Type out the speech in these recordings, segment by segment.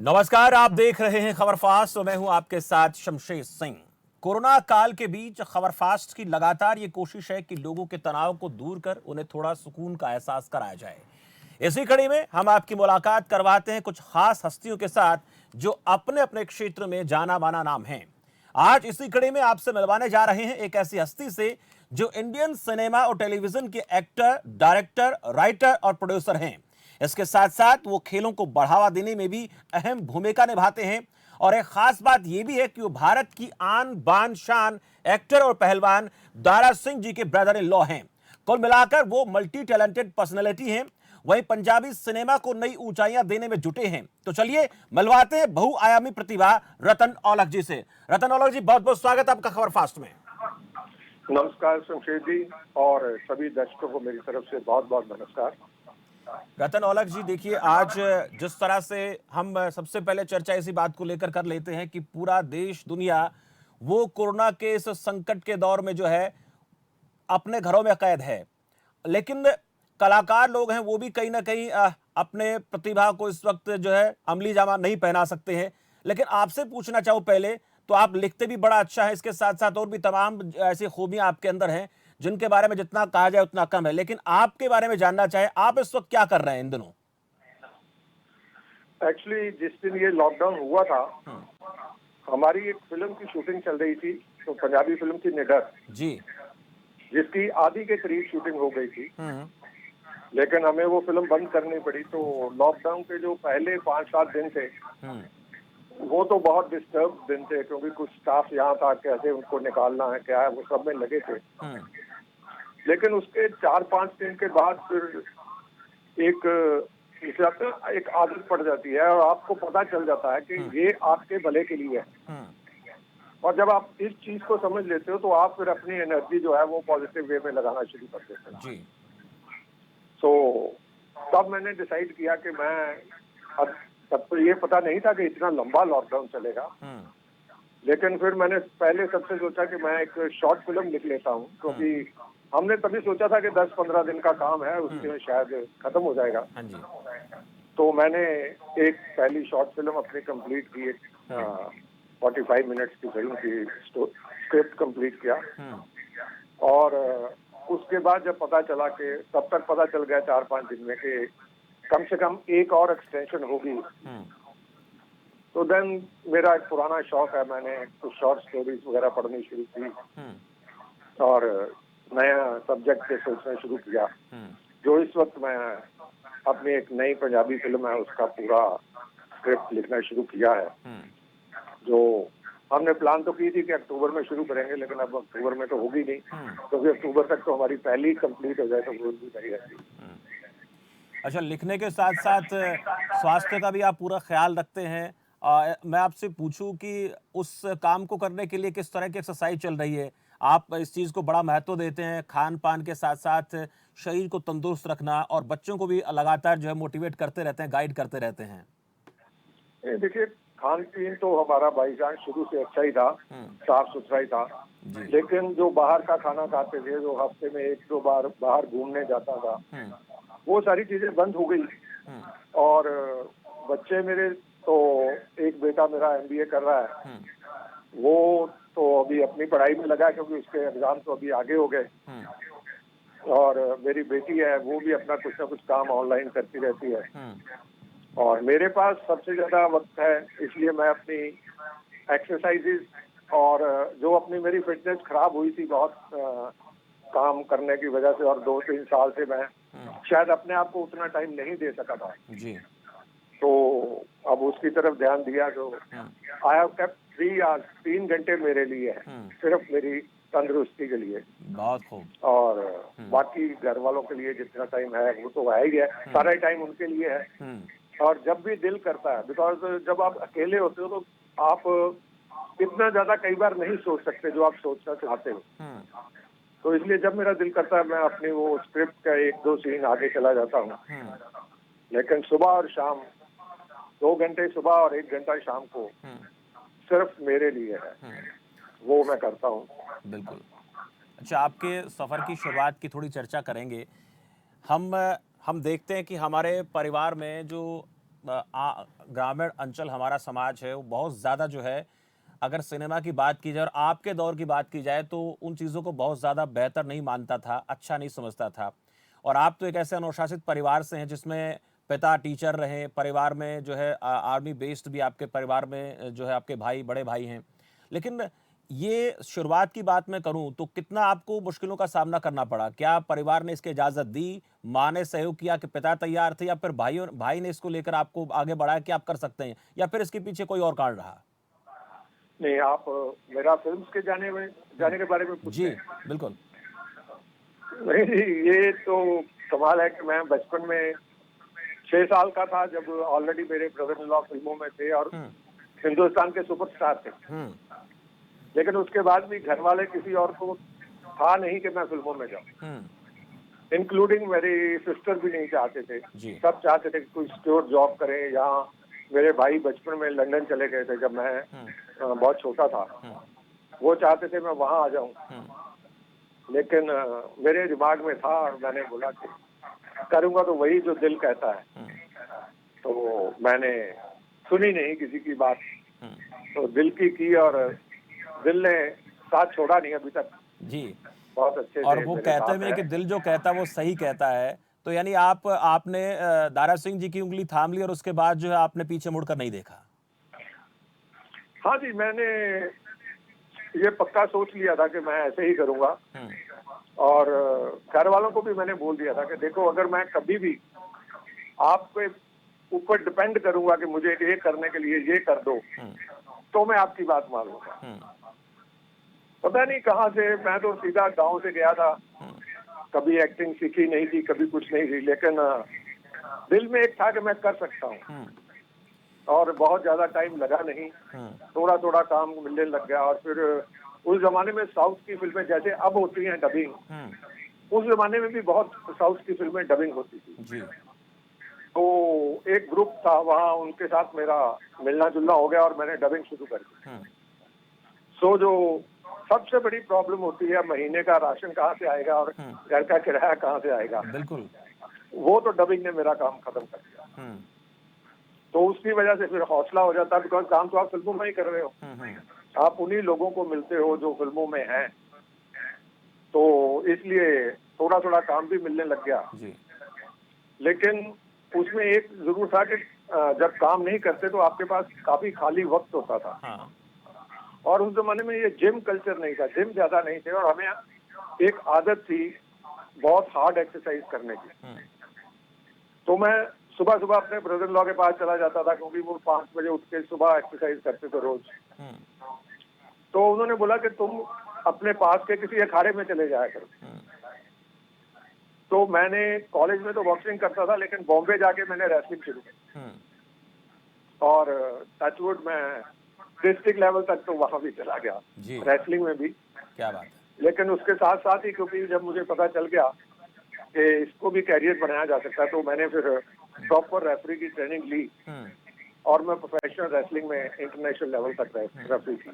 नमस्कार, आप देख रहे हैं खबर फास्ट और मैं हूं आपके साथ शमशेर सिंह। कोरोना काल के बीच खबर फास्ट की लगातार ये कोशिश है कि लोगों के तनाव को दूर कर उन्हें थोड़ा सुकून का एहसास कराया जाए। इसी कड़ी में हम आपकी मुलाकात करवाते हैं कुछ खास हस्तियों के साथ जो अपने अपने क्षेत्र में जाना माना नाम हैं। आज इसी कड़ी में आपसे मिलवाने जा रहे हैं एक ऐसी हस्ती से जो इंडियन सिनेमा और टेलीविजन के एक्टर, डायरेक्टर, राइटर और प्रोड्यूसर हैं। इसके साथ साथ वो खेलों को बढ़ावा देने में भी अहम भूमिका निभाते हैं और एक खास बात यह भी है कि वो भारत की आन बान शान एक्टर और पहलवान दारा सिंह जी के ब्रदर इन लॉ हैं। कुल मिलाकर वो मल्टी टैलेंटेड पर्सनैलिटी हैं। वही पंजाबी सिनेमा को नई ऊंचाइयां देने में जुटे हैं। तो चलिए मिलवाते हैं बहुआयामी प्रतिभा रतन औलख जी से। रतन औलख जी, बहुत बहुत स्वागत आपका खबर फास्ट में। नमस्कार शमशेर जी और सभी दर्शकों को मेरी तरफ से बहुत बहुत नमस्कार। रतन औलख जी, देखिए आज जिस तरह से हम सबसे पहले चर्चा इसी बात को लेकर कर लेते हैं कि पूरा देश दुनिया वो कोरोना के इस संकट के दौर में जो है अपने घरों में कैद है, लेकिन कलाकार लोग हैं वो भी कहीं ना कहीं अपने प्रतिभा को इस वक्त जो है अमली जामा नहीं पहना सकते हैं। लेकिन आपसे पूछना चाहूँ पहले तो आप लिखते भी बड़ा अच्छा है, इसके साथ साथ और भी तमाम ऐसी खूबियां आपके अंदर हैं जिनके बारे में जितना कहा जाए उतना कम है। लेकिन आपके बारे में जानना चाहे, आप इस वक्त क्या कर रहे हैं इन दिनों? एक्चुअली जिस दिन ये लॉकडाउन हुआ था, हम्म। हमारी एक फिल्म की शूटिंग चल रही थी, तो पंजाबी फिल्म थी निडर, जी। जिसकी आधी के करीब शूटिंग हो गई थी। हम्म। लेकिन हमें वो फिल्म बंद करनी पड़ी। तो लॉकडाउन के जो पहले 5-7 दिन थे, हम्म। वो तो बहुत डिस्टर्ब दिन थे, क्योंकि कुछ स्टाफ यहाँ था, कैसे उनको निकालना है क्या है, वो सब में लगे थे। हम्म। लेकिन उसके 4-5 दिन के बाद फिर एक एक आदत पड़ जाती है और आपको पता चल जाता है कि ये आपके भले के लिए है। हम्म। और जब आप इस चीज को समझ लेते हो तो आप फिर अपनी एनर्जी जो है वो पॉजिटिव वे में लगाना शुरू कर देते हैं। जी। तो तब मैंने डिसाइड किया कि मैं अब, तब तो ये पता नहीं था कि इतना लंबा लॉकडाउन चलेगा। हम्म। लेकिन फिर मैंने पहले सबसे सोचा कि मैं एक शॉर्ट फिल्म लिख लेता हूँ, क्योंकि हमने तभी सोचा था कि 10-15 दिन का काम है, उसके में शायद खत्म हो जाएगा। हाँ जी। तो मैंने एक पहली शॉर्ट फिल्म अपनी कंप्लीट की, एक 45 मिनट्स की फिल्म की स्क्रिप्ट कंप्लीट किया। और उसके बाद जब पता चला कि तब तक पता चल गया 4-5 दिन में कि कम से कम एक और एक्सटेंशन होगी, तो देन मेरा एक पुराना शौक है, मैंने कुछ शॉर्ट स्टोरीज वगैरह पढ़नी शुरू की और नया सब्जेक्ट पे सोचना शुरू किया। जो इस वक्त मैं अपनी एक नई पंजाबी फिल्म है उसका पूरा स्क्रिप्ट लिखना शुरू किया है, जो हमने प्लान तो की थी कि अक्टूबर में शुरू करेंगे, लेकिन अब अक्टूबर में तो होगी नहीं, क्योंकि अक्टूबर तक तो हमारी पहली कंप्लीट हो जाए तो वो भी सही रहती। अच्छा, लिखने के साथ साथ स्वास्थ्य का भी आप पूरा ख्याल रखते हैं। मैं आपसे पूछूं कि उस काम को करने के लिए किस तरह की एक्सरसाइज चल रही है? आप इस चीज़ को बड़ा महत्व देते हैं, खान पान के साथ साथ शरीर को तंदुरुस्त रखना, और बच्चों को भी लगातार जो है मोटिवेट करते रहते हैं, गाइड करते रहते हैं। देखिए, खान पीन तो हमारा भाईजान शुरू से अच्छा ही था, साफ सुथरा ही था। लेकिन जो बाहर का खाना खाते थे, जो हफ्ते में 1-2 बार बाहर घूमने जाता था, वो सारी चीजें बंद हो गई। और बच्चे मेरे, तो एक बेटा मेरा MBA कर रहा है, वो तो अभी अपनी पढ़ाई में लगा है, क्योंकि उसके एग्जाम तो अभी आगे हो गए। और मेरी बेटी है, वो भी अपना कुछ ना कुछ काम ऑनलाइन करती रहती है। और मेरे पास सबसे ज्यादा वक्त है, इसलिए मैं अपनी एक्सरसाइजेज और जो अपनी मेरी फिटनेस खराब हुई थी बहुत काम करने की वजह से, और 2-3 साल से मैं शायद अपने आप को उतना टाइम नहीं दे सका था जी। तो अब उसकी तरफ ध्यान दिया। तो आई हैव केप्ट 3 आवर्स, 3 घंटे मेरे लिए है, सिर्फ मेरी तंदुरुस्ती के लिए। बहुत खूब। और बाकी घर वालों के लिए जितना टाइम है वो तो है ही है, सारा टाइम उनके लिए है। और जब भी दिल करता है, बिकॉज जब आप अकेले होते हो तो आप इतना ज्यादा कई बार नहीं सोच सकते जो आप सोचना चाहते हो। तो इसलिए जब मेरा दिल करता है मैं अपनी वो स्क्रिप्ट का 1-2 सीन आगे चला जाता हूँ। लेकिन सुबह और शाम 2 घंटे सुबह और 1 घंटा शाम को सिर्फ मेरे लिए है, वो मैं करता हूँ। बिल्कुल। अच्छा, आपके सफ़र की शुरुआत की थोड़ी चर्चा करेंगे। हम देखते हैं कि हमारे परिवार में जो ग्रामीण अंचल हमारा समाज है वो बहुत ज़्यादा जो है, अगर सिनेमा की बात की जाए और आपके दौर की बात की जाए तो उन चीज़ों को बहुत ज़्यादा बेहतर नहीं मानता था, अच्छा नहीं समझता था। और आप तो एक ऐसे अनुशासित परिवार से हैं जिसमें पिता टीचर रहे, परिवार में जो है आर्मी बेस्ड भी आपके परिवार में जो है आपके भाई, बड़े भाई हैं। लेकिन ये शुरुआत की बात मैं करूँ तो कितना आपको मुश्किलों का सामना करना पड़ा? क्या परिवार ने इसकी इजाज़त दी, माँ ने सहयोग किया कि पिता तैयार थे, या फिर भाई ने इसको लेकर आपको आगे बढ़ाया कि आप कर सकते हैं, या फिर इसके पीछे कोई और कारण रहा? नहीं, आप मेरा फिल्म्स के जाने के बारे में पूछ जी, रहे हैं? बिल्कुल। नहीं नहीं, ये तो कमाल है कि मैं बचपन में 6 साल का था जब ऑलरेडी मेरे ब्रदर इन लॉ फिल्मों में थे और हुँ, हिंदुस्तान के सुपरस्टार थे। हुँ, लेकिन उसके बाद भी घर वाले किसी और को था नहीं कि मैं फिल्मों में जाऊं, हुँ, इंक्लूडिंग मेरी सिस्टर भी नहीं चाहते थे। जी। सब चाहते थे कि कोई सिक्योर जॉब करे। यहाँ मेरे भाई बचपन में लंदन चले गए थे जब मैं हुँ, बहुत छोटा था। हुँ, वो चाहते थे मैं वहां आ जाऊं, हुँ, लेकिन मेरे दिमाग में था और मैंने बोला कि करूंगा तो वही जो दिल कहता है। हुँ, तो मैंने सुनी नहीं किसी की बात, हुँ, तो दिल की और दिल ने साथ छोड़ा नहीं अभी तक। जी। बहुत अच्छे और से वो मेरे कहते साथ भी हैं है। कि दिल जो कहता है वो सही कहता है। तो यानी आपने दारा सिंह जी की उँगली थाम ली और उसके बाद जो है आपने पीछे मुड़कर नहीं देखा। हाँ जी, मैंने ये पक्का सोच लिया था कि मैं ऐसे ही करूंगा। हुँ, और घर वालों को भी मैंने बोल दिया था कि देखो, अगर मैं कभी भी आपके ऊपर डिपेंड करूंगा कि मुझे ये करने के लिए ये कर दो, हुँ, तो मैं आपकी बात मान लूंगा। हुँ, पता नहीं कहाँ से मैं तो सीधा गांव से गया था। हुँ, कभी एक्टिंग सीखी नहीं थी, कभी कुछ नहीं थी, लेकिन दिल में एक था कि मैं कर सकता हूँ। हुँ, और बहुत ज्यादा टाइम लगा नहीं, हुँ, थोड़ा थोड़ा काम मिलने लग गया। और फिर उस जमाने में साउथ की फिल्में जैसे अब होती हैं डबिंग, हुँ, उस जमाने में भी बहुत साउथ की फिल्में डबिंग होती थी। जी। तो एक ग्रुप था वहाँ, उनके साथ मेरा मिलना जुलना हो गया और मैंने डबिंग शुरू कर दी। हुँ, सो जो सबसे बड़ी प्रॉब्लम होती है, महीने का राशन कहाँ से आएगा और हुँ, घर का किराया कहाँ से आएगा, बिल्कुल। वो तो डबिंग ने मेरा काम खत्म कर दिया। हुँ, तो उसकी वजह से फिर हौसला हो जाता है, बिकॉज काम तो आप फिल्मों में ही कर रहे हो। हुँ, हुँ, आप उन्हीं लोगों को मिलते हो जो फिल्मों में हैं, तो इसलिए थोड़ा थोड़ा काम भी मिलने लग गया। जी। लेकिन उसमें एक जरूर था कि जब काम नहीं करते तो आपके पास काफी खाली वक्त होता था। हाँ, और उस जमाने में ये जिम कल्चर नहीं था, जिम ज्यादा नहीं थे, और हमें एक आदत थी बहुत हार्ड एक्सरसाइज करने की। हुँ, तो मैं सुबह सुबह अपने ब्रदर इन लॉ के पास चला जाता था, क्योंकि वो 5 बजे उठ के सुबह एक्सरसाइज करते थे रोज। हुँ, तो उन्होंने बोला कि तुम अपने पास के किसी अखाड़े में चले जाया करो। हुँ, तो मैंने कॉलेज में तो बॉक्सिंग करता था, लेकिन बॉम्बे जाके मैंने रेसलिंग शुरू की। हुँ, और टचवुड में डिस्ट्रिक्ट लेवल तक तो वहां भी चला गया, जी, रेसलिंग में भी। क्या बात है। लेकिन उसके साथ साथ ही, क्योंकि जब मुझे पता चल गया कि इसको भी कैरियर बनाया जा सकता है, तो मैंने फिर प्रॉपर रेफरी की ट्रेनिंग ली हुँ, और मैं प्रोफेशनल रेसलिंग में इंटरनेशनल लेवल तक रेफरी की।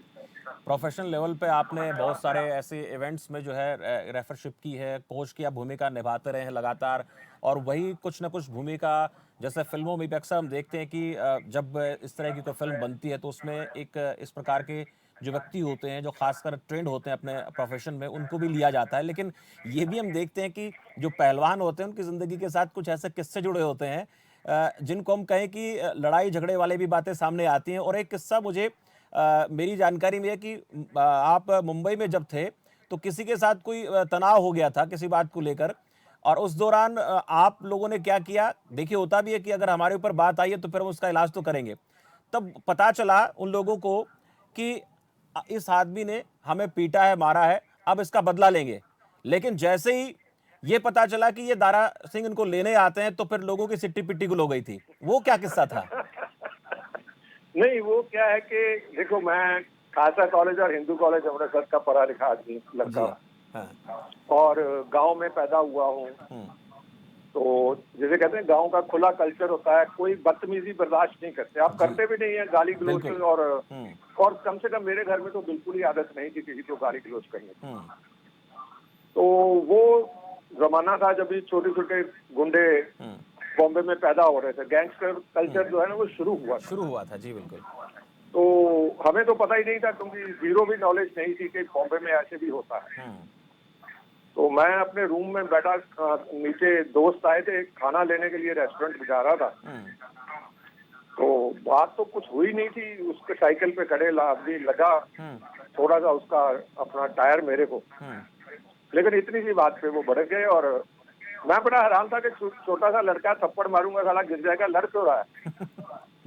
प्रोफेशनल लेवल पे आपने बहुत सारे ऐसे इवेंट्स में जो है रेफरशिप की है, कोच की आप भूमिका निभाते रहे हैं लगातार। और वही कुछ ना कुछ भूमिका, जैसे फिल्मों में भी अक्सर हम देखते हैं कि जब इस तरह की कोई फिल्म बनती है तो उसमें एक इस प्रकार के जो व्यक्ति होते हैं जो खासकर ट्रेंड होते हैं अपने प्रोफेशन में, उनको भी लिया जाता है। लेकिन ये भी हम देखते हैं कि जो पहलवान होते हैं उनकी ज़िंदगी के साथ कुछ ऐसे किस्से जुड़े होते हैं जिनको हम कहें कि लड़ाई झगड़े वाले भी बातें सामने आती हैं। और एक किस्सा मुझे मेरी जानकारी में है कि आप मुंबई में जब थे तो किसी के साथ कोई तनाव हो गया था किसी बात को लेकर, और उस दौरान आप लोगों ने क्या किया? देखिए, होता भी है कि अगर हमारे ऊपर बात आई है तो फिर हम उसका इलाज तो करेंगे। तब पता चला उन लोगों को कि इस आदमी ने हमें पीटा है, मारा है, अब इसका बदला लेंगे। लेकिन जैसे ही ये पता चला कि ये दारा सिंह इनको लेने आते हैं तो फिर लोगों की सिट्टी-पिट्टी गुल हो गई थी। वो क्या किस्सा था? नहीं, वो क्या है कि देखो, मैं खालसा कॉलेज और हिंदू कॉलेज अमृतसर का पढ़ा लिखा आदमी लड़का, जी। हाँ। और गांव में पैदा हुआ हूँ। हुँ, तो जैसे कहते हैं गांव का खुला कल्चर होता है, कोई बदतमीजी बर्दाश्त नहीं करते, आप जी, करते भी नहीं है गाली गलौज। बिल्कुल। हुँ, और कम से कम मेरे घर में तो बिल्कुल ही आदत नहीं थी किसी को गाली गलौज करने की। हुँ, तो वो जमाना था जब भी छोटे छोटे गुंडे हुँ, बॉम्बे में पैदा हो रहे थे, गैंगस्टर कल्चर जो है ना वो शुरू हुआ था जी बिल्कुल। तो हमें तो पता ही नहीं था, क्योंकि जीरो भी नॉलेज नहीं थी कि बॉम्बे में ऐसे भी होता है। तो मैं अपने रूम में बैठा, नीचे दोस्त आए थे खाना लेने के लिए, रेस्टोरेंट में जा रहा था। तो बात तो कुछ हुई नहीं थी, उसके साइकिल पे खड़े आदमी लगा थोड़ा सा उसका अपना टायर मेरे को, लेकिन इतनी सी बात पे वो भड़क गए और मैं बड़ा हैरान था कि छोटा सा लड़का, थप्पड़ मारूंगा साला गिर जाएगा, लड़ क्यों रहा है।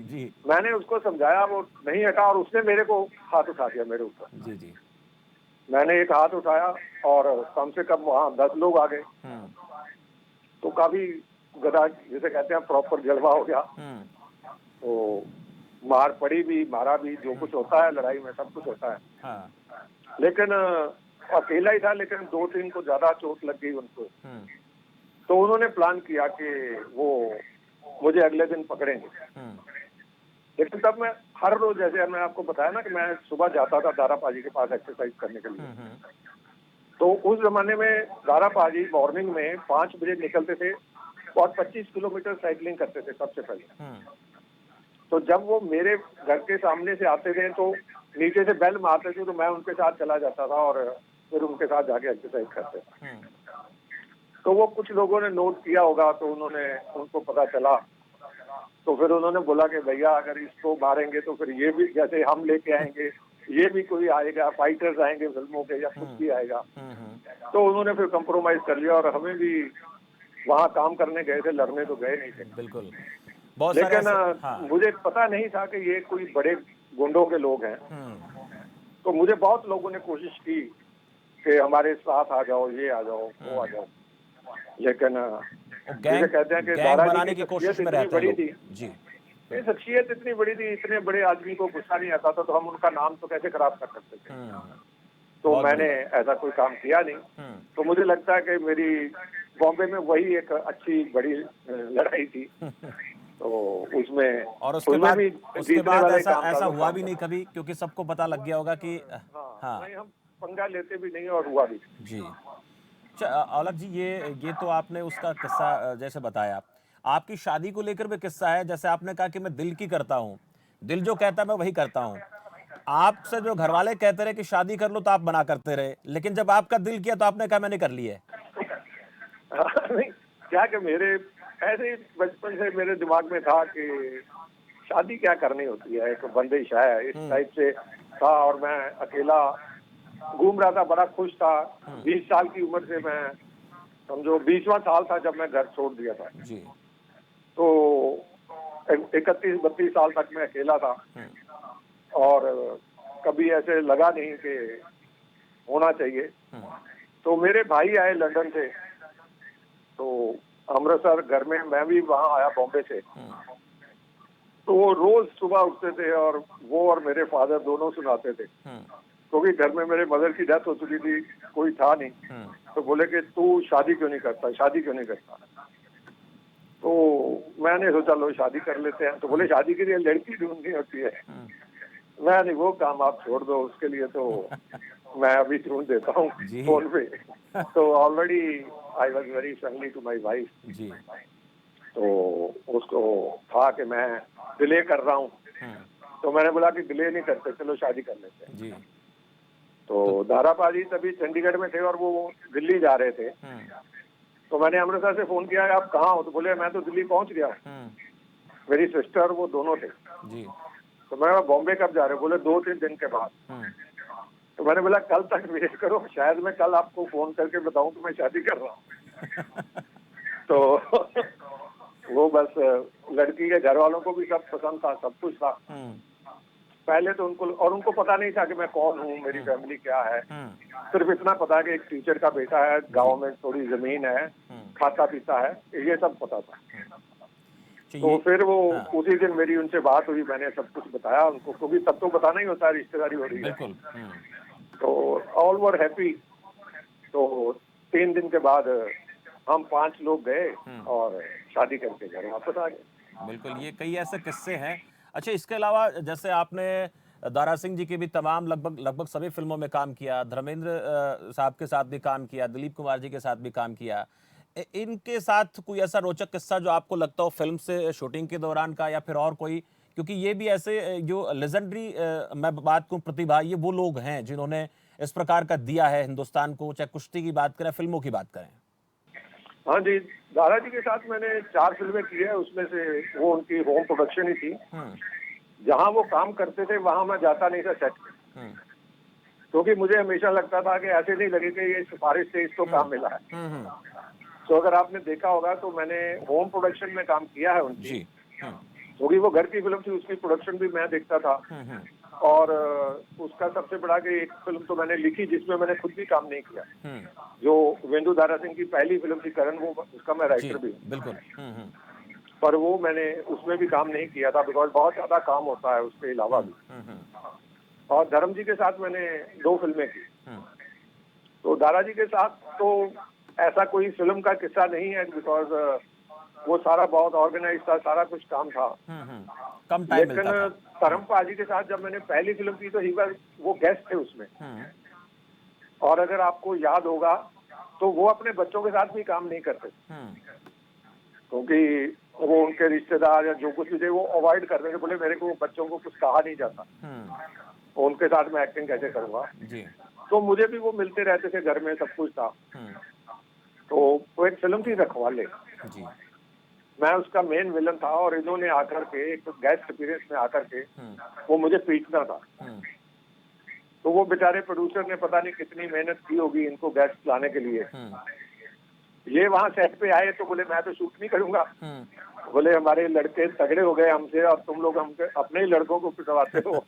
जी मैंने उसको समझाया, वो नहीं हटा और उसने मेरे को हाथ उठा दिया मेरे ऊपर। जी जी। मैंने एक हाथ उठाया और कम से कम वहाँ 10 लोग आ गए। तो काफी गदा जिसे कहते हैं प्रॉपर जलवा हो गया। तो मार पड़ी भी, मारा भी, जो कुछ होता है लड़ाई में सब कुछ होता है। हाँ। लेकिन अकेला ही था, लेकिन 2-3 को ज्यादा चोट लग गई उनको। तो उन्होंने प्लान किया कि वो मुझे अगले दिन पकड़ेंगे। लेकिन तब मैं हर रोज, जैसे मैं आपको बताया ना कि मैं सुबह जाता था दारा पाजी के पास एक्सरसाइज करने के लिए। तो उस जमाने में दारा पाजी मॉर्निंग में 5 बजे निकलते थे और 25 किलोमीटर साइकिलिंग करते थे सबसे पहले। तो जब वो मेरे घर के सामने से आते थे तो नीचे से बेल मारते थे, तो मैं उनके साथ चला जाता था और फिर उनके साथ जाके एक्सरसाइज करते थे। तो वो कुछ लोगों ने नोट किया होगा, तो उनको पता चला। तो फिर उन्होंने बोला कि भैया अगर इसको मारेंगे तो फिर ये भी, जैसे हम लेके आएंगे, ये भी कोई आएगा, फाइटर्स आएंगे फिल्मों के या कुछ भी आएगा। तो उन्होंने फिर कंप्रोमाइज कर लिया और हमें भी, वहाँ काम करने गए थे, लड़ने तो गए नहीं थे बिल्कुल। बहुत सारे लेकिन हाँ। मुझे पता नहीं था कि ये कोई बड़े गुंडों के लोग हैं। तो मुझे बहुत लोगों ने कोशिश की कि हमारे साथ आ जाओ, ये आ जाओ, वो आ जाओ, लेकिन जिसे कहते हैं कि गैंग दादाजी बनाने की की कोशिश शख्सियत में इतनी रहते हैं बड़ी लोग। थी, जी ये शख्सियत इतनी बड़ी थी, इतने बड़े आदमी को गुस्सा नहीं आता था, तो हम उनका नाम तो कैसे खराब कर सकते थे। तो बहुत मैंने बड़ी ऐसा कोई काम किया नहीं। तो मुझे लगता है कि मेरी बॉम्बे में वही एक अच्छी बड़ी लड़ाई थी। तो उसमें और उसके बाद भी जीतने वाला ही ऐसा काम था, ऐसा तो हुआ काम भी नहीं था। कभी, क्योंकि सबको पता लग गया होगा कि हाँ नहीं, हम पंगा लेते भी नहीं और हुआ भी। जी। औलख जी, ये तो आपने उसका किस्सा जैसे बताया। आपकी शादी को लेकर भी किस्सा है, जैसे आपने कहा कि मैं दिल की करता हूँ, दिल जो कहता है मैं वही करता हूँ। आपसे जो घर वाले कहते रहे कि शादी कर लो तो आप मना करते रहे, लेकिन जब आपका दिल किया तो आपने कहा मैंने कर ली है। नहीं, क्या कि मेरे ऐसे ही बचपन से मेरे दिमाग में था कि शादी क्या करनी होती है, एक बंदिश है, इस टाइप से था। और मैं अकेला घूम रहा था, बड़ा खुश था। 20 साल की उम्र से मैं, समझो 20वां साल था जब मैं घर छोड़ दिया था। जी। तो 31-32 साल तक मैं अकेला था और कभी ऐसे लगा नहीं कि होना चाहिए। तो मेरे भाई आए लंदन से, तो अमृतसर घर में, मैं भी वहाँ आया बॉम्बे से। तो वो रोज सुबह उठते थे और वो और मेरे फादर दोनों सुनाते थे, क्योंकि घर में मेरे मदर की डेथ हो चुकी थी, कोई था नहीं। तो बोले कि तू शादी क्यों नहीं करता, शादी क्यों नहीं करता। तो मैंने सोचा लो शादी कर लेते हैं। तो बोले शादी के लिए लड़की ढूंढनी होती है। मैं नहीं, वो काम आप छोड़ दो, उसके लिए तो मैं अभी ढूंढ देता हूँ जी। फोन पे। तो already I was very friendly to my wife. जी। तो उसको था कि मैं डिले कर रहा हूँ। तो मैंने बोला कि डिले नहीं करते, चलो शादी कर लेते हैं। जी। तो दारा पाजी तभी चंडीगढ़ में थे और वो दिल्ली जा रहे थे। तो मैंने अमृतसर से फोन किया, आप कहाँ हो। तो बोले मैं तो दिल्ली पहुंच गया हूँ। मेरी सिस्टर वो दोनों थे। जी। तो मैं बॉम्बे कब जा रहे हो। बोले 2-3 दिन के बाद। तो मैंने बोला कल तक वेट करो, शायद मैं कल आपको फोन करके बताऊं कि मैं शादी कर रहा हूँ। तो वो बस लड़की के घर वालों को भी सब पसंद था, सब कुछ था। पहले तो उनको पता नहीं था कि मैं कौन हूँ, मेरी फैमिली क्या है। सिर्फ इतना पता है कि एक टीचर का बेटा है, गांव में थोड़ी जमीन है, खाता पीता है, ये सब पता था। तो फिर वो उसी दिन मेरी उनसे बात हुई, मैंने सब कुछ बताया उनको, क्योंकि तब तो बताना ही होता है रिश्तेदारी हो रही है। बिल्कुल। तो ऑल वर हैप्पी। तो 3 दिन के बाद हम 5 लोग गए और शादी करके घर वापस आ गए। बिल्कुल, ये कई ऐसे किस्से हैं। अच्छा, इसके अलावा जैसे आपने दारा सिंह जी की भी तमाम लगभग सभी फिल्मों में काम किया, धर्मेंद्र साहब के साथ भी काम किया, दिलीप कुमार जी के साथ भी काम किया। इनके साथ कोई ऐसा रोचक किस्सा जो आपको लगता हो फिल्म से शूटिंग के दौरान का, या फिर और कोई, क्योंकि ये भी ऐसे जो लेजेंडरी मैं बात करूं प्रतिभा, ये वो लोग हैं जिन्होंने इस प्रकार का दिया है हिंदुस्तान को, चाहे कुश्ती की बात करें, फिल्मों की बात करें। हाँ जी, दादाजी के साथ मैंने 4 फिल्में की है, उसमें से वो उनकी होम प्रोडक्शन ही थी। जहाँ वो काम करते थे वहां मैं जाता नहीं था सेट पे, क्योंकि मुझे हमेशा लगता था कि ऐसे नहीं लगे कि ये सिफारिश से इसको काम मिला है। तो अगर आपने देखा होगा तो मैंने होम प्रोडक्शन में काम किया है उनकी, जी। क्योंकि वो घर की फिल्म थी, उसकी प्रोडक्शन भी मैं देखता था। और उसका सबसे बड़ा कि एक फिल्म तो मैंने लिखी जिसमें मैंने खुद भी काम नहीं किया, जो वेंदु दारा सिंह की पहली फिल्म थी करण, वो उसका मैं राइटर भी हूँ। बिल्कुल। पर वो मैंने उसमें भी काम नहीं किया था, बिकॉज बहुत ज्यादा काम होता है उसके अलावा भी। और धर्म जी के साथ मैंने 2 फिल्में की। तो दारा जी के साथ तो ऐसा कोई फिल्म का किस्सा नहीं है, बिकॉज वो सारा बहुत ऑर्गेनाइज था, सारा कुछ काम था। कम टाइम लेकिन मिलता था। धर्मपा जी के साथ जब मैंने पहली फिल्म की तो वो गेस्ट थे उसमें। और अगर आपको याद होगा तो वो अपने बच्चों के साथ भी काम नहीं करते, क्योंकि वो उनके रिश्तेदार या जो कुछ भी थे वो अवॉइड करते थे, बोले मेरे को बच्चों को कुछ कहा नहीं जाता, उनके साथ मैं एक्टिंग कैसे करूंगा। तो मुझे भी वो मिलते रहते थे, घर में सब कुछ था। तो वो एक फिल्म थी रखवाले, मैं उसका मेन विलन था, और इन्होंने आकर के एक गेस्ट अपीयरेंस में आकर के वो मुझे पीटना था। तो वो बेचारे प्रोड्यूसर ने पता नहीं कितनी मेहनत की होगी इनको गेस्ट लाने के लिए। ये वहां सेट पे आए तो बोले मैं तो शूट नहीं करूंगा, बोले हमारे लड़के तगड़े हो गए हमसे और तुम लोग हमसे अपने ही लड़कों को पिटवाते हो।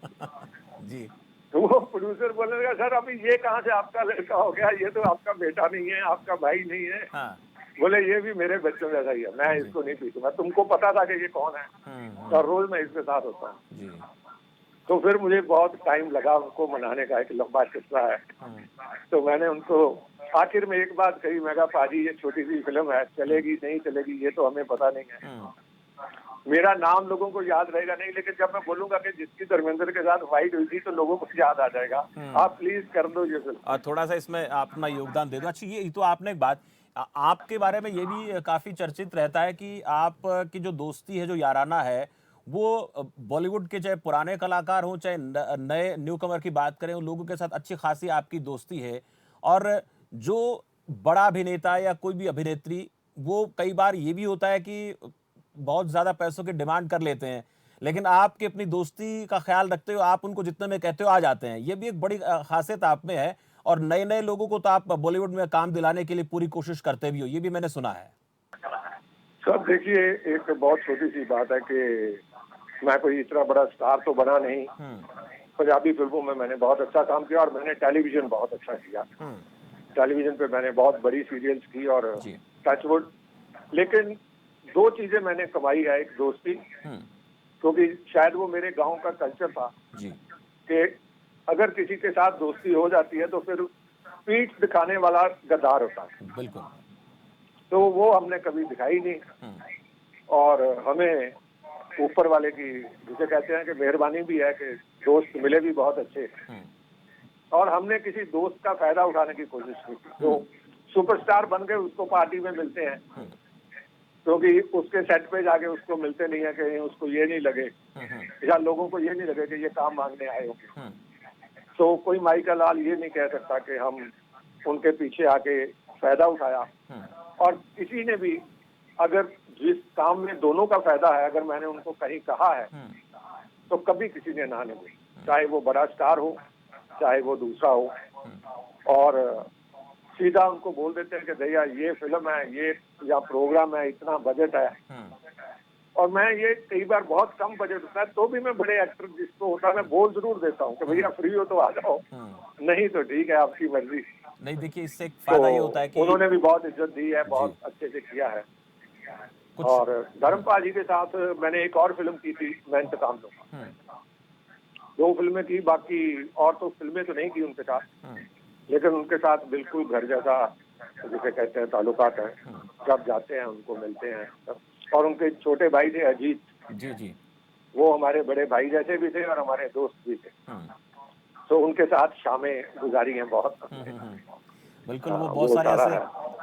जी। तो वो प्रोड्यूसर बोलेगा सर अभी ये कहाँ से आपका लड़का हो गया, ये तो आपका बेटा नहीं है, आपका भाई नहीं है। बोले ये भी मेरे बच्चों जैसा ही है, मैं इसको नहीं पीटूंगा, तुमको पता था कि ये कौन है। और रोज मैं इसके साथ होता हूँ। तो फिर मुझे बहुत टाइम लगा उनको मनाने का, एक लंबा किस्सा है। तो मैंने उनको आखिर में एक बात कही, मैं कहा पाजी ये छोटी सी फिल्म है, चलेगी नहीं चलेगी ये तो हमें पता नहीं है, मेरा नाम लोगों को याद रहेगा नहीं, लेकिन जब मैं बोलूंगा कि जिसकी धर्मेंद्र के साथ फाइट हुई थी तो लोगों को याद आ जाएगा, आप प्लीज कर दो ये फिल्म। और थोड़ा सा इसमें अपना योगदान दे दो। अच्छा, ये तो आपने एक बात, आपके बारे में ये भी काफी चर्चित रहता है कि आप की जो दोस्ती है, जो याराना है, वो बॉलीवुड के चाहे पुराने कलाकार हों चाहे नए न्यू कमर की बात करें, उन लोगों के साथ अच्छी खासी आपकी दोस्ती है। और जो बड़ा अभिनेता या कोई भी अभिनेत्री, वो कई बार ये भी होता है कि बहुत ज्यादा पैसों की डिमांड कर लेते हैं, लेकिन आपकी अपनी दोस्ती का ख्याल रखते हुए आप उनको जितने में कहते हो आ जाते हैं। ये भी एक बड़ी खासियत आप में है, और नए नए लोगों को तो आप बॉलीवुड में काम दिलाने के लिए पूरी कोशिश करते भी हो, ये भी मैंने सुना है। सर देखिए, एक बहुत छोटी सी बात है कि मैं कोई इतना बड़ा स्टार तो बना नहीं। पंजाबी फिल्मों में मैंने बहुत अच्छा काम किया और मैंने टेलीविजन बहुत अच्छा किया। टेलीविजन पे मैंने बहुत बड़ी सीरियल्स की और टचवुड। लेकिन 2 चीजें मैंने कमाई है, एक दोस्ती, क्योंकि शायद वो मेरे गांव का कल्चर था कि अगर किसी के साथ दोस्ती हो जाती है तो फिर पीठ दिखाने वाला गद्दार होता है। बिल्कुल। तो वो हमने कभी दिखाई नहीं, और हमें ऊपर वाले की जिसे कहते हैं कि मेहरबानी भी है कि दोस्त मिले भी बहुत अच्छे, और हमने किसी दोस्त का फायदा उठाने की कोशिश नहीं की। तो सुपरस्टार बन गए उसको पार्टी में मिलते हैं, क्योंकि उसके सेट पे जाके उसको मिलते नहीं है कि उसको ये नहीं लगे या लोगों को ये नहीं लगे कि ये काम मांगने आए होंगे। तो कोई माई का लाल ये नहीं कह सकता कि हम उनके पीछे आके फायदा उठाया। और किसी ने भी अगर जिस काम में दोनों का फायदा है, अगर मैंने उनको कहीं कहा है तो कभी किसी ने ना नहीं बोली, चाहे वो बड़ा स्टार हो चाहे वो दूसरा हो। और सीधा उनको बोल देते हैं कि भैया ये फिल्म है, ये या प्रोग्राम है, इतना बजट है। और मैं ये कई बार बहुत कम बजट होता है तो भी मैं बड़े एक्टर जिसको होता है मैं बोल जरूर देता हूँ कि भैया फ्री हो तो आ जाओ, नहीं तो ठीक है आपकी मर्जी। नहीं, देखिए इससे एक फायदा ये होता है कि उन्होंने भी बहुत इज्जत दी है, बहुत अच्छे से किया है। और धर्मपा जी के साथ मैंने एक और फिल्म की थी, मैं इंतकाम लूंगा। 2 फिल्में की, बाकी और तो फिल्में तो नहीं की उनके साथ, लेकिन उनके साथ बिल्कुल घर जैसा जिसे कहते हैं ताल्लुकात है। जब जाते हैं उनको मिलते हैं। और उनके छोटे भाई थे अजीत, वो हमारे बड़े भाई जैसे भी थे और हमारे दोस्त भी थे। तो उनके साथ शामें गुजारी हैं बहुत। बिल्कुल, वो वो सारा है।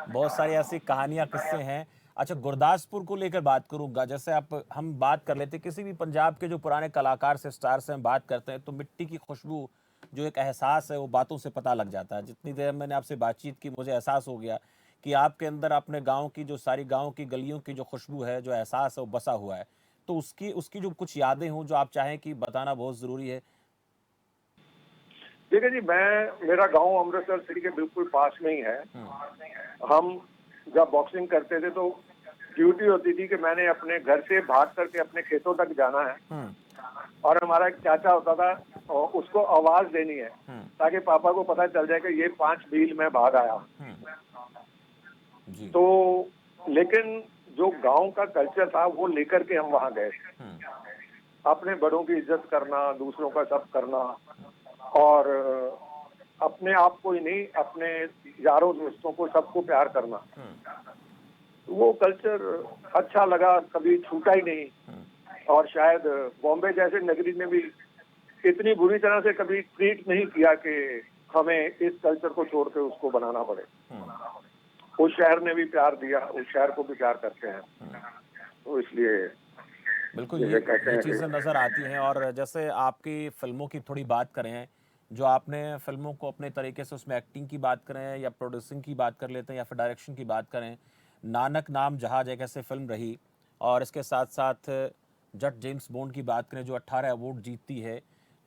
बहुत सारी ऐसी कहानियाँ, किस्से हैं। अच्छा, गुरदासपुर को लेकर बात करूँगा, जैसे आप हम बात कर लेते हैं, किसी भी पंजाब के जो पुराने कलाकार से, स्टार से हम बात करते हैं, तो मिट्टी की खुशबू, जो एक एहसास है, वो बातों से पता लग जाता है। जितनी देर मैंने आपसे बातचीत की, मुझे एहसास हो गया कि आपके अंदर अपने गाँव की, जो सारी गाँव की गलियों की जो खुशबू है, जो एहसास है, वो बसा हुआ है। तो उसकी उसकी जो कुछ यादें हों, जो आप चाहें कि बताना बहुत ज़रूरी है? देखिए जी, मेरा गांव अमृतसर सिटी के बिल्कुल पास में ही है। हुँ, हम जब बॉक्सिंग करते थे तो ड्यूटी होती थी कि मैंने अपने घर से भाग करके अपने खेतों तक जाना है, हुँ, और हमारा एक चाचा होता था और उसको आवाज देनी है हुँ, ताकि पापा को पता चल जाए कि ये 5 मील में भाग आया हूं। हुँ, जी, तो लेकिन जो गांव का कल्चर था वो लेकर के हम वहां गए, हुँ, अपने बड़ों की इज्जत करना, दूसरों का सब करना, और अपने आप को ही नहीं, अपने यारों दोस्तों को सबको प्यार करना। हुँ, वो कल्चर अच्छा लगा, कभी छूटा ही नहीं। हुँ, और शायद बॉम्बे जैसे नगरी ने भी इतनी बुरी तरह से कभी ट्रीट नहीं किया कि हमें इस कल्चर को छोड़ के उसको बनाना पड़े। हुँ, उस शहर ने भी प्यार दिया, उस शहर को भी प्यार करते हैं, हुँ। तो इसलिए बिल्कुल, जैसे कहते ये हैं चीज़ें कि नज़र आती हैं। और जैसे आपकी फ़िल्मों की थोड़ी बात करें, जो आपने फ़िल्मों को अपने तरीके से उसमें एक्टिंग की बात करें या प्रोड्यूसिंग की बात कर लेते हैं या फिर डायरेक्शन की बात करें, नानक नाम जहाज एक ऐसी फ़िल्म रही, और इसके साथ-साथ जट जेम्स बॉन्ड की बात करें जो 18 अवार्ड जीतती है।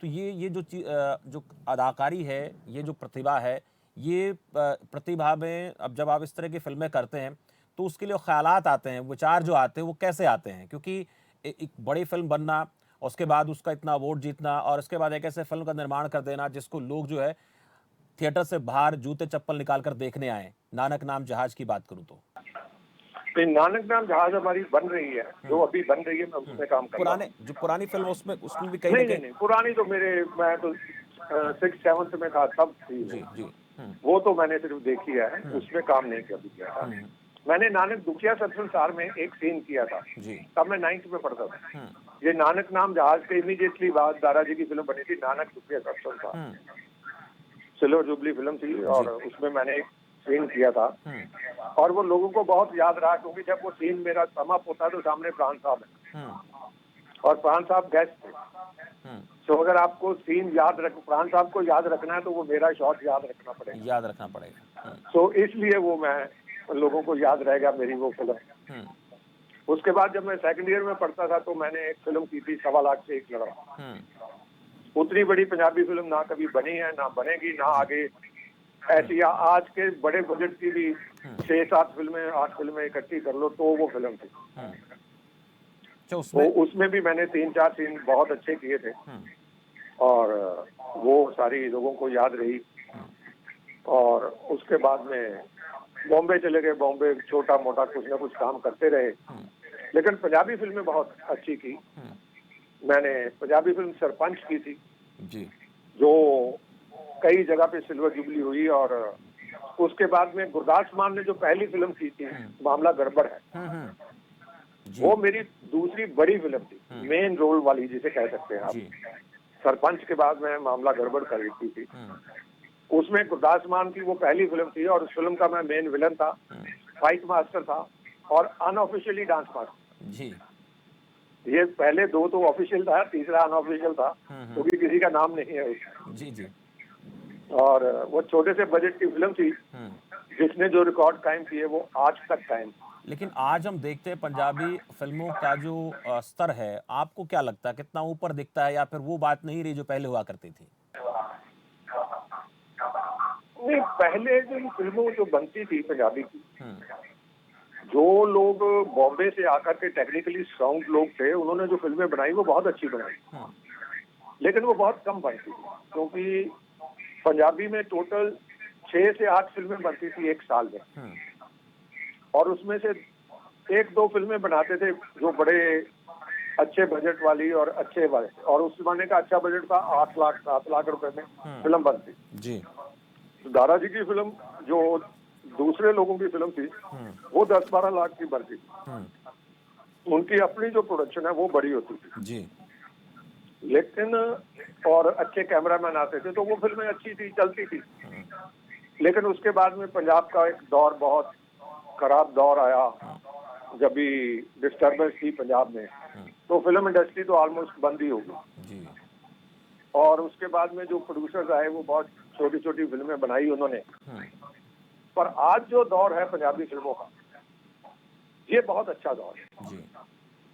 तो ये जो अदाकारी है, ये जो प्रतिभा है, ये प्रतिभा में अब जब आप इस तरह की फ़िल्में करते हैं, तो उसके लिए ख़्यालात आते हैं, विचार जो आते हैं, वो कैसे आते हैं? क्योंकि एक बड़ी फ़िल्म बनना, उसके बाद उसका इतना अवार्ड जीतना, और उसके बाद एक ऐसे फ़िल्म का निर्माण कर देना जिसको लोग जो है थिएटर से बाहर जूते-चप्पल निकाल कर देखने आएँ। नानक नाम जहाज की बात करूँ तो। नानक नाम जहाज हमारी बन रही है, जो हुँ, अभी बन रही है, मैं हुँ। उसमें काम कर रहा पुराने हूँ। जो पुरानी फ़िल्म है उसमें भी कहीं न नहीं नहीं कहीं। नहीं, पुरानी तो मैं तो हाँ, 6th 7th में था तब थी जी, जी। हुँ, वो तो मैंने सिर्फ देखी है, हुँ, उसमें काम नहीं कभी किया था। हुँ, मैंने नानक दुखिया संसार में एक सीन किया था, जी। तब मैं 9th में पढ़ता था। हुँ, ये नानक नाम जहाज के इमीडिएटली बाद दाराजी की फिल्म बनी थी, नानक दुखिया संसार, हुँ, सिल्वर जुबली फिल्म थी, और जी। उसमें मैंने एक सीन किया था। हुँ, और वो लोगों को बहुत याद रहा, क्योंकि जब वो सीन मेरा समाप्त होता तो सामने प्राण साहब है, हुँ, और प्राण साहब गेस्ट थे। हुँ। तो अगर आपको सीन याद रख प्राण साहब को याद रखना है तो वो मेरा शॉट याद रखना पड़ेगा। याद रखना पड़ेगा। हुँ, तो इसलिए वो मैं लोगों को याद रहेगा मेरी वो फिल्म। हुँ, उसके बाद जब मैं सेकंड ईयर में पढ़ता था तो मैंने एक फिल्म की थी, 1.25 से एक लड़का। हुँ, उतनी बड़ी पंजाबी फिल्म ना कभी बनी है, ना बनेगी, ना जी। आगे हुँ, ऐसी आज के बड़े बजट की भी हुँ, 6-7 फिल्में 8 फिल्में इकट्ठी कर लो तो वो फिल्म थी। हुँ। अच्छा, तो उसमें। उसमें भी मैंने 3-4 सीन बहुत अच्छे किए थे, हुँ, और वो सारी लोगों को याद रही। हुँ, और उसके बाद में बॉम्बे चले गए, बॉम्बे छोटा मोटा कुछ ना कुछ काम करते रहे, हुँ, लेकिन पंजाबी फिल्में बहुत अच्छी की। हुँ, मैंने पंजाबी फिल्म सरपंच की थी, जी। जो कई जगह पे सिल्वर जुबली हुई, और उसके बाद में गुरदास मान ने जो पहली फिल्म की थी, हुँ, मामला गड़बड़ है, हुँ, हुँ, जी। वो मेरी दूसरी बड़ी फिल्म थी, हुँ, मेन रोल वाली जिसे कह सकते हैं आप। जी। सरपंच के बाद में मामला गड़बड़ कर की थी। हुँ, उसमें गुरदास मान की वो पहली फिल्म थी, और उस फिल्म का मैं मेन विलन था, हुँ, फाइट मास्टर था, और अनऑफिशियली डांस मास्टर। जी। ये पहले दो तो ऑफिशियल था, तीसरा अनऑफिशियल था, हुँ, हुँ, क्योंकि किसी का नाम नहीं है उसमें। जी, जी। और वो छोटे से बजट की फिल्म थी, हुँ। जिसने जो रिकॉर्ड कायम किए वो आज तक कायम। लेकिन आज हम देखते हैं पंजाबी फ़िल्मों का जो स्तर है, आपको क्या लगता है कितना ऊपर दिखता है, या फिर वो बात नहीं रही जो पहले हुआ करती थी? नहीं, पहले जो फिल्मों जो बनती थी पंजाबी की, हुँ, जो लोग बॉम्बे से आकर के टेक्निकली साउंड लोग थे, उन्होंने जो फिल्में बनाई वो बहुत अच्छी बनाई, हुँ, लेकिन वो बहुत कम बनती थी, क्योंकि पंजाबी में टोटल 6 से 8 फिल्में बनती थी एक साल में, हुँ, और उसमें से 1-2 फिल्में बनाते थे जो बड़े अच्छे बजट वाली और अच्छे वाले, और उस जमाने का अच्छा बजट था 8 लाख 7 लाख रुपए में हुँ, फिल्म बनती। जी। तो दादाजी की फिल्म जो दूसरे लोगों की फिल्म थी, हुँ, वो 10-12 लाख की बनती थी। हुँ, उनकी अपनी जो प्रोडक्शन है वो बड़ी होती थी, जी। लेकिन और अच्छे कैमरामैन आते थे तो वो फिल्में अच्छी थी, चलती थी। हुँ, लेकिन उसके बाद में पंजाब का एक दौर, बहुत खराब दौर आया, जब भी डिस्टर्बेंस थी पंजाब में, तो फिल्म इंडस्ट्री तो ऑलमोस्ट बंद ही हो गई। जी। और उसके बाद में जो प्रोड्यूसर्स आए वो बहुत छोटी छोटी फिल्में बनाई उन्होंने। पर आज जो दौर है पंजाबी फिल्मों का, ये बहुत अच्छा दौर है। जी।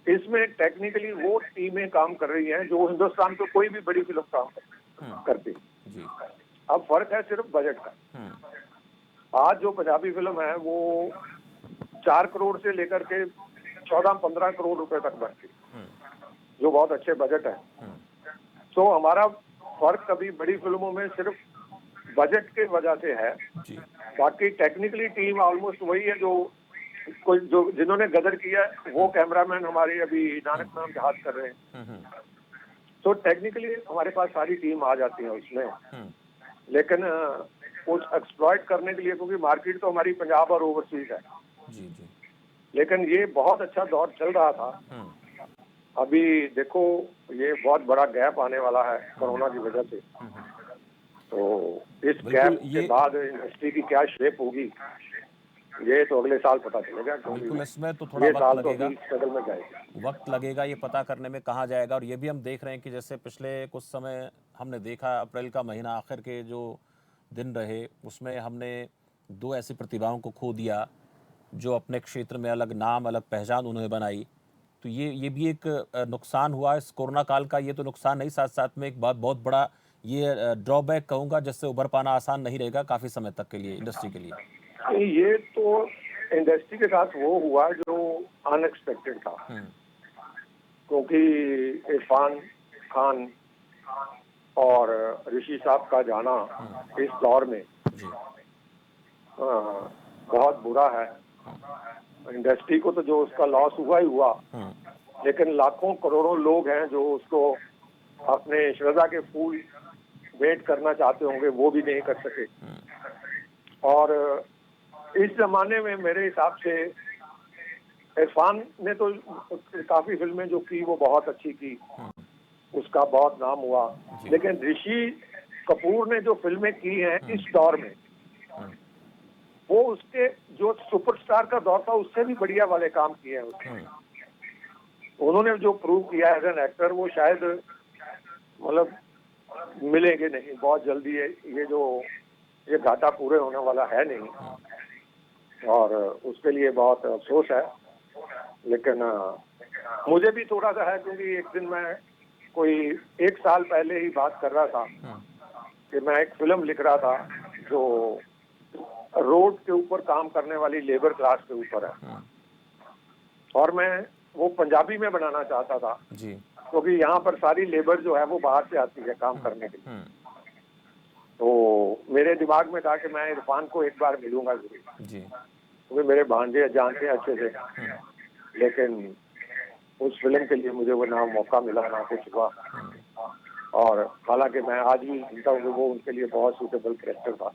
इसमें टेक्निकली वो टीमें काम कर रही हैं जो हिंदुस्तान में कोई भी बड़ी फिल्म काम करती। जी। अब फर्क है सिर्फ बजट का। आज जो पंजाबी फिल्म है वो 4 करोड़ से लेकर के 14-15 करोड़ रुपए तक बनती, जो बहुत अच्छे बजट है। तो हमारा फर्क कभी बड़ी फिल्मों में सिर्फ बजट के वजह से है। जी। बाकी टेक्निकली टीम ऑलमोस्ट वही है। जो जिन्होंने गदर किया है वो कैमरामैन हमारे अभी नानक नाम जहाज कर रहे हैं। तो टेक्निकली हमारे पास सारी टीम आ जाती है उसमें। लेकिन कुछ एक्सप्लॉइट करने के लिए, क्योंकि मार्केट तो हमारी पंजाब और ओवरसीज है। जी। जी। लेकिन ये बहुत अच्छा दौर चल रहा था। अभी देखो ये बहुत बड़ा गैप आने वाला है कोरोना की वजह से। तो इस गैप के बाद इंडस्ट्री की क्या शेप होगी ये तो अगले साल पता चलेगा। बिल्कुल, इसमें तो थोड़ा वक्त लगेगा, स्ट्रगल में जाएगा, वक्त लगेगा ये पता करने में कहाँ जाएगा। और ये भी हम देख रहे हैं कि जैसे पिछले कुछ समय हमने देखा, अप्रैल का महीना आखिर के जो दिन रहे उसमें हमने 2 ऐसी प्रतिभाओं को खो दिया जो अपने क्षेत्र में अलग नाम, अलग पहचान उन्होंने बनाई। तो ये भी एक नुकसान हुआ इस कोरोना काल का। ये तो नुकसान नहीं, साथ साथ में एक बहुत बड़ा ये ड्रॉबैक कहूँगा, जिससे उभर पाना आसान नहीं रहेगा काफ़ी समय तक के लिए इंडस्ट्री के लिए। ये तो इंडस्ट्री के साथ वो हुआ जो अनएक्सपेक्टेड था। क्योंकि इरफान खान और ऋषि साहब का जाना इस दौर में बहुत बुरा है। इंडस्ट्री को तो जो उसका लॉस हुआ ही हुआ, लेकिन लाखों करोड़ों लोग हैं जो उसको अपने श्रद्धा के फूल भेंट करना चाहते होंगे, वो भी नहीं कर सके। और इस जमाने में मेरे हिसाब से इरफान ने तो काफी फिल्में जो की वो बहुत अच्छी की, उसका बहुत नाम हुआ। लेकिन ऋषि कपूर ने जो फिल्में की हैं इस दौर में, वो उसके जो सुपरस्टार का दौर था उससे भी बढ़िया वाले काम किए हैं उसने। उन्होंने जो प्रूव किया एज एन एक्टर, वो शायद मतलब मिलेंगे नहीं बहुत जल्दी। ये घाटा पूरे होने वाला है नहीं, और उसके लिए बहुत अफसोस है। लेकिन मुझे भी थोड़ा सा है, क्योंकि एक दिन मैं कोई 1 साल पहले ही बात कर रहा था कि मैं एक फिल्म लिख रहा था जो रोड के ऊपर काम करने वाली लेबर क्लास के ऊपर है, और मैं वो पंजाबी में बनाना चाहता था क्योंकि यहाँ पर सारी लेबर जो है वो बाहर से आती है काम करने के लिए। तो मेरे दिमाग में था कि मैं इरफान को एक बार मिलूंगा जरूर, क्योंकि मेरे भांजे जानते हैं अच्छे से। लेकिन उस फिल्म के लिए मुझे वो ना मौका मिला ना कुछ हुआ। और हालांकि मैं आज भी समझता हूँ कि वो उनके लिए बहुत सूटेबल कैरेक्टर था।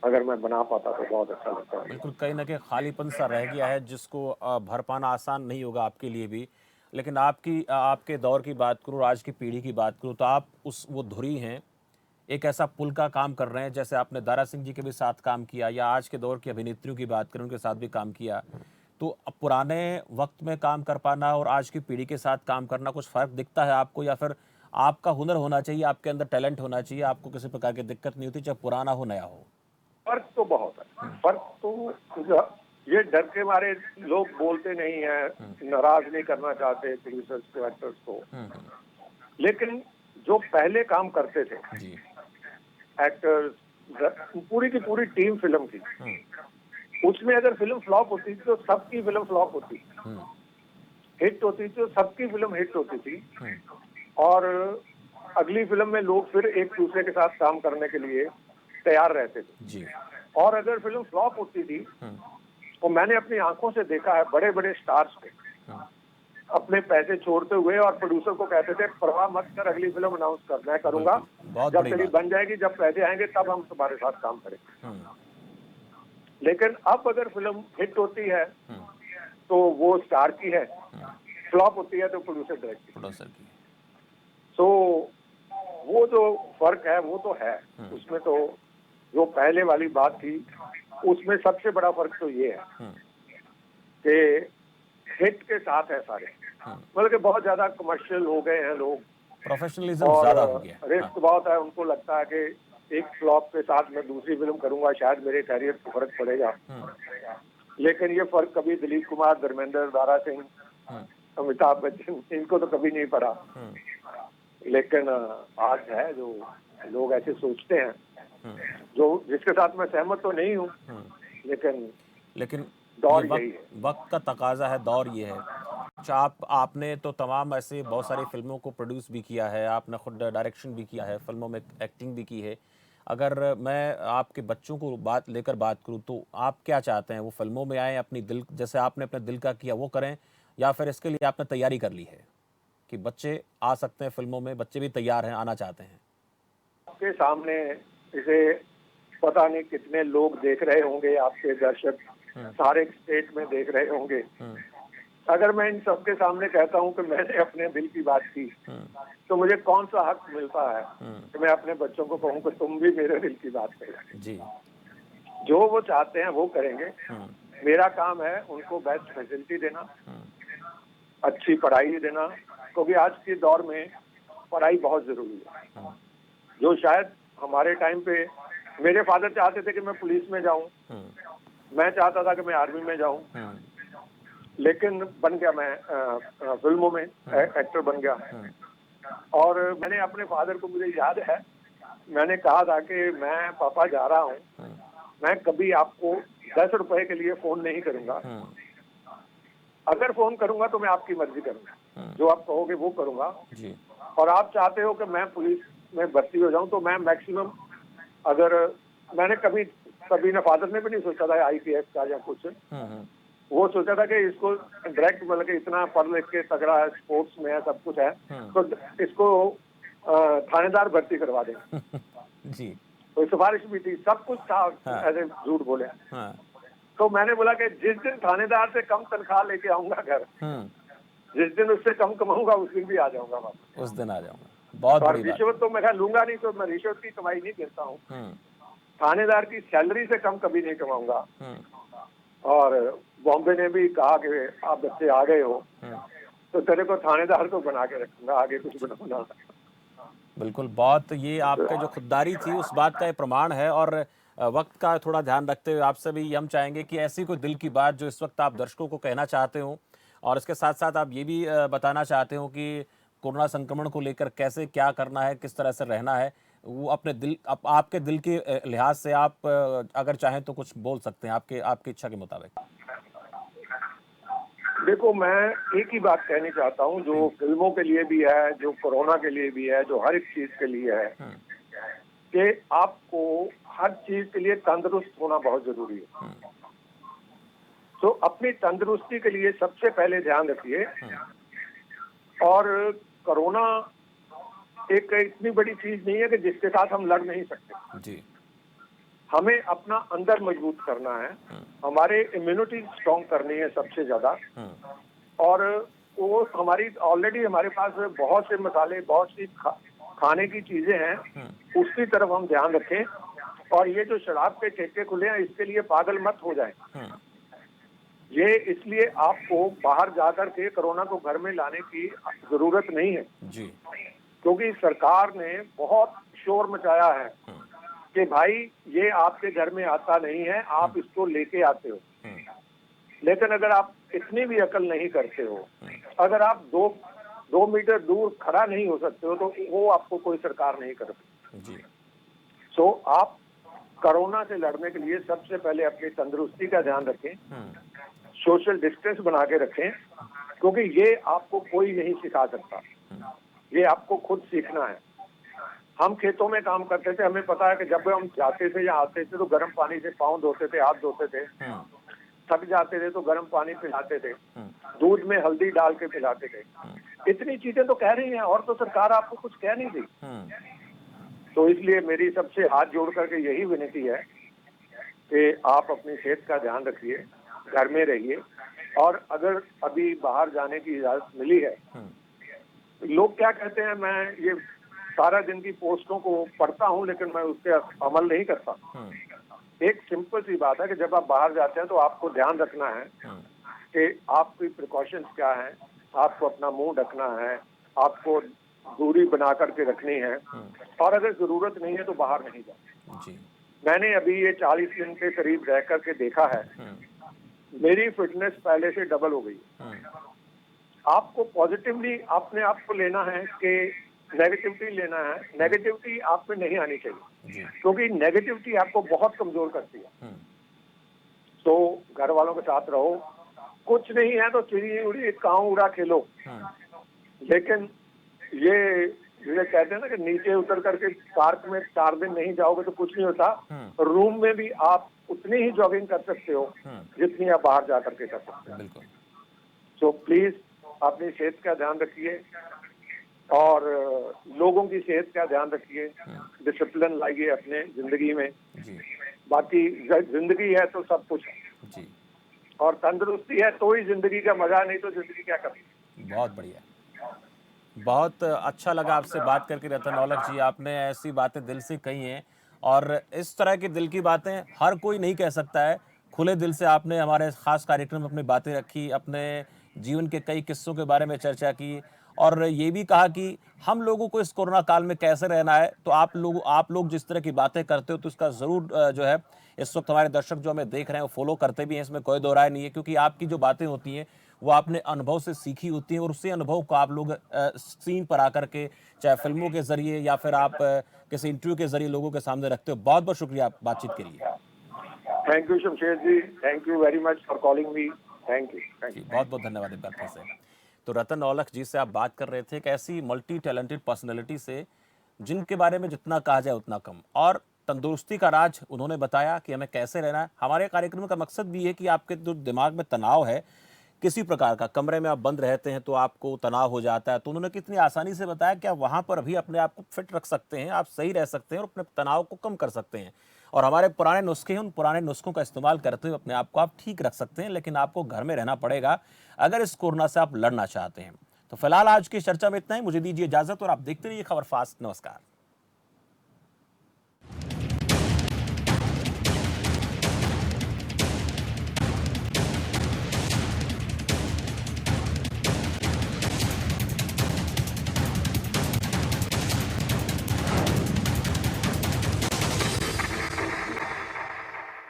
अगर मैं बना पाता तो बहुत अच्छा लगता है। बिल्कुल, कहीं ना कहीं खालीपन सा रह गया है जिसको भर पाना आसान नहीं होगा आपके लिए भी। लेकिन आपके दौर की बात करूँ, आज की पीढ़ी की बात करूँ, तो आप वो धुरी हैं, एक ऐसा पुल का काम कर रहे हैं। जैसे आपने दारा सिंह जी के भी साथ काम किया, या आज के दौर की अभिनेत्रियों की बात करें उनके साथ भी काम किया, तो अब पुराने वक्त में काम कर पाना और आज की पीढ़ी के साथ काम करना कुछ फ़र्क दिखता है आपको? या फिर आपका हुनर होना चाहिए, आपके अंदर टैलेंट होना चाहिए, आपको किसी प्रकार की दिक्कत नहीं होती चाहे पुराना हो नया हो? फर्क तो बहुत है। फर्क तो ये डर के मारे लोग बोलते नहीं है, नाराज नहीं करना चाहते प्रोड्यूसर्स को, एक्टर्स को। लेकिन जो पहले काम करते थे एक्टर्स, पूरी की पूरी टीम फिल्म की, उसमें अगर फिल्म फ्लॉप होती थी तो सबकी फिल्म फ्लॉप होती थी, हिट होती थी तो सबकी फिल्म हिट होती थी। और अगली फिल्म में लोग फिर एक दूसरे के साथ काम करने के लिए तैयार रहते थे। और अगर फिल्म फ्लॉप होती थी तो मैंने अपनी आंखों से देखा है बड़े बड़े स्टार्स को अपने पैसे छोड़ते हुए और प्रोड्यूसर को कहते थे परवाह मत कर, अगली फिल्म अनाउंस कर, मैं करूंगा, जब तेरी बन जाएगी, जब पैसे आएंगे तब हम तुम्हारे साथ काम करेंगे। लेकिन अब अगर फिल्म हिट होती है तो वो स्टार की है, फ्लॉप होती है तो प्रोड्यूसर डायरेक्टर की। तो वो जो फर्क है वो तो है, उसमें तो जो पहले वाली बात थी उसमें सबसे बड़ा फर्क तो ये है कि हिट के साथ है सारे, मतलब कि बहुत ज्यादा कमर्शियल हो गए हैं लोग प्रोफेशनलिज्म और ज्यादा हो गया। रिस्क बहुत है। उनको लगता है कि एक फ्लॉप के साथ मैं दूसरी फिल्म करूंगा, शायद मेरे कैरियर को फर्क पड़ेगा। लेकिन ये फर्क कभी दिलीप कुमार, धर्मेंद्र, दारा सिंह, अमिताभ बच्चन, इनको तो कभी नहीं पड़ा। लेकिन आज है जो लोग ऐसे सोचते हैं, जो जिसके साथ मैं सहमत तो नहीं हूँ, लेकिन दौर ये यही है। वक्त का तकाजा है, दौर ये है। अच्छा, आपने तो तमाम ऐसे बहुत सारी फिल्मों को प्रोड्यूस भी किया है, आपने खुद डायरेक्शन भी किया है, फिल्मों में एक्टिंग भी की है। अगर मैं आपके बच्चों को बात करूं तो आप क्या चाहते हैं, वो फिल्मों में आए, अपनी दिल जैसे आपने अपने दिल का किया वो करें, या फिर इसके लिए आपने तैयारी कर ली है कि बच्चे आ सकते हैं फिल्मों में, बच्चे भी तैयार हैं, आना चाहते हैं? आपके सामने इसे पता नहीं कितने लोग देख रहे होंगे, आपके दर्शक सारे स्टेट में देख रहे होंगे। अगर मैं इन सबके सामने कहता हूं कि मैंने अपने दिल की बात की, तो मुझे कौन सा हक मिलता है कि मैं अपने बच्चों को कहूं कि तुम भी मेरे दिल की बात करें। जी। जो वो चाहते हैं वो करेंगे। मेरा काम है उनको बेस्ट फैसिलिटी देना, अच्छी पढ़ाई देना, क्योंकि आज के दौर में पढ़ाई बहुत जरूरी है। जो शायद हमारे टाइम पे मेरे फादर चाहते थे कि मैं पुलिस में जाऊं, मैं चाहता था कि मैं आर्मी में जाऊं, लेकिन बन गया मैं फिल्मों में एक्टर बन गया। और मैंने अपने फादर को, मुझे याद है, मैंने कहा था कि मैं पापा जा रहा हूँ, मैं कभी आपको 10 रुपए के लिए फोन नहीं करूंगा। अगर फोन करूंगा तो मैं आपकी मर्जी करूंगा, जो आप कहोगे वो करूंगा। जी। और आप चाहते हो कि मैं पुलिस में भर्ती हो जाऊं, तो मैं मैक्सिमम, अगर मैंने कभी ना फादर ने भी नहीं सोचा था IPS का या कुछ, वो सोचा था कि इसको डायरेक्ट, मतलब कि इतना पढ़ लिख के तगड़ा है, स्पोर्ट्स में है, सब कुछ है, तो इसको थानेदार भर्ती करवा दें। जी। तो सिफारिश भी थी, सब कुछ था, ऐसे झूठ बोले। तो मैंने बोला कि जिस दिन थानेदार से कम तनख्वाह लेके आऊंगा घर, जिस दिन उससे कम कमाऊंगा, उस दिन भी आ जाऊंगा वापस। उस दिन आ जाऊंगा, बहुत और बड़ी बात। रिश्वत तो मैं लूंगा नहीं, तो मैं रिश्वत की कमाई नहीं करता हूँ। थानेदार की सैलरी से कम कभी नहीं कमाऊंगा। और बॉम्बे ने भी कहा कि आप बच्चे आ गए हो, तो तेरे को थानेदार तो बना के रखूंगा, आगे कुछ बनाऊंगा। बिल्कुल, बहुत ये आपका जो खुददारी थी उस बात का ये प्रमाण है। और वक्त का थोड़ा ध्यान रखते हुए आपसे भी हम चाहेंगे कि ऐसी कोई दिल की बात जो इस वक्त आप दर्शकों को कहना चाहते हो, और इसके साथ साथ आप ये भी बताना चाहते हो कि कोरोना संक्रमण को लेकर कैसे क्या करना है, किस तरह से रहना है, वो अपने दिल आपके दिल के लिहाज से आप अगर चाहें तो कुछ बोल सकते हैं आपकी इच्छा के मुताबिक। देखो, मैं एक ही बात कहनी चाहता हूँ, जो फिल्मों के लिए भी है, जो कोरोना के लिए भी है, जो हर एक चीज के लिए है, कि आपको हर चीज के लिए तंदुरुस्त होना बहुत जरूरी है। तो अपनी तंदुरुस्ती के लिए सबसे पहले ध्यान रखिए। और कोरोना एक इतनी बड़ी चीज नहीं है कि जिसके साथ हम लड़ नहीं सकते। जी। हमें अपना अंदर मजबूत करना है, हमारे इम्यूनिटी स्ट्रॉन्ग करनी है सबसे ज्यादा। और वो हमारी ऑलरेडी हमारे पास बहुत से मसाले, बहुत सी खाने की चीजें हैं, उसकी तरफ हम ध्यान रखें। और ये जो शराब के ठेके खुले हैं, इसके लिए पागल मत हो जाए। ये इसलिए आपको बाहर जाकर के कोरोना को घर में लाने की जरूरत नहीं है जी। क्योंकि सरकार ने बहुत शोर मचाया है कि भाई ये आपके घर में आता नहीं है, आप इसको लेके आते हो। लेकिन अगर आप इतनी भी अकल नहीं करते हो, अगर आप दो मीटर दूर खड़ा नहीं हो सकते हो, तो वो आपको कोई सरकार नहीं कर सकती। सो आप कोरोना से लड़ने के लिए सबसे पहले अपनी तंदुरुस्ती का ध्यान रखें, सोशल डिस्टेंस बना के रखें, क्योंकि ये आपको कोई नहीं सिखा सकता, ये आपको खुद सीखना है। हम खेतों में काम करते थे, हमें पता है कि जब हम जाते थे या आते थे तो गर्म पानी से पाँव धोते थे, हाथ धोते थे, थक जाते थे तो गर्म पानी पिलाते थे, दूध में हल्दी डाल के पिलाते थे। इतनी चीजें तो कह रही हैं, और तो सरकार आपको कुछ कह नहीं रही। तो इसलिए मेरी सबसे हाथ जोड़ करके यही विनती है कि आप अपनी सेहत का ध्यान रखिए, घर में रहिए। और अगर अभी बाहर जाने की इजाजत मिली है, लोग क्या कहते हैं, मैं ये सारा दिन की पोस्टों को पढ़ता हूँ, लेकिन मैं उस पर अमल नहीं करता। एक सिंपल सी बात है कि जब आप बाहर जाते हैं तो आपको ध्यान रखना है कि आपकी प्रिकॉशंस क्या हैं, आपको अपना मुंह ढकना है, आपको दूरी बना करके रखनी है, और अगर जरूरत नहीं है तो बाहर नहीं जाना। जी। मैंने अभी ये 40 दिन के करीब रह करके देखा है, मेरी फिटनेस पहले से डबल हो गई है। आपको पॉजिटिवली अपने आप को लेना है कि नेगेटिविटी लेना है? नेगेटिविटी आप में नहीं आनी चाहिए, क्योंकि नेगेटिविटी आपको बहुत कमजोर करती है। तो घर वालों के साथ रहो, कुछ नहीं है तो चिड़ी उड़ी काऊ उड़ा खेलो, लेकिन ये कहते हैं ना कि नीचे उतर करके पार्क में 4 दिन नहीं जाओगे तो कुछ नहीं होता। रूम में भी आप उतनी ही जॉगिंग कर सकते हो जितनी आप बाहर जा करके कर सकते हो। बिल्कुल। सो प्लीज अपनी सेहत का ध्यान रखिए और लोगों की सेहत का ध्यान रखिए, डिसिप्लिन लाइए अपने जिंदगी में। बाकी जिंदगी है तो सब कुछ है, और तंदुरुस्ती है तो ही जिंदगी का मजा, नहीं तो जिंदगी क्या करती। बहुत बढ़िया, बहुत अच्छा लगा आपसे बात करके रतन औलख जी। आपने ऐसी बातें दिल से कही हैं, और इस तरह की दिल की बातें हर कोई नहीं कह सकता है। खुले दिल से आपने हमारे खास कार्यक्रम में अपनी बातें रखी, अपने जीवन के कई किस्सों के बारे में चर्चा की, और ये भी कहा कि हम लोगों को इस कोरोना काल में कैसे रहना है। तो आप लोग जिस तरह की बातें करते हो तो इसका ज़रूर जो है इस वक्त हमारे दर्शक जो हमें देख रहे हैं वो फॉलो करते भी हैं, इसमें कोई दो राय नहीं है, क्योंकि आपकी जो बातें होती हैं वो आपने अनुभव से सीखी होती हैं, और उसी अनुभव को आप लोग स्क्रीन पर आकर के, चाहे फिल्मों के जरिए या फिर आप किसी इंटरव्यू के जरिए लोगों के सामने रखते हो। बहुत बहुत शुक्रिया आप बातचीत के लिए। Thank you Shamsher ji, thank you very much for calling me. Thank you. बहुत बहुत धन्यवाद एक बार फिर से। तो रतन औलख जी से आप बात कर रहे थे, एक ऐसी मल्टी टैलेंटेड पर्सनैलिटी से जिनके बारे में जितना कहा जाए उतना कम, और तंदुरुस्ती का राज उन्होंने बताया कि हमें कैसे रहना है। हमारे कार्यक्रम का मकसद भी है कि आपके जो दिमाग में तनाव है किसी प्रकार का, कमरे में आप बंद रहते हैं तो आपको तनाव हो जाता है, तो उन्होंने कितनी आसानी से बताया कि आप वहाँ पर भी अपने आप को फिट रख सकते हैं, आप सही रह सकते हैं और अपने तनाव को कम कर सकते हैं। और हमारे पुराने नुस्खे हैं, उन पुराने नुस्खों का इस्तेमाल करते हुए अपने आप को आप ठीक रख सकते हैं, लेकिन आपको घर में रहना पड़ेगा अगर इस कोरोना से आप लड़ना चाहते हैं। तो फिलहाल आज की चर्चा में इतना ही, मुझे दीजिए इजाजत और आप देखते रहिए खबर फास्ट। नमस्कार।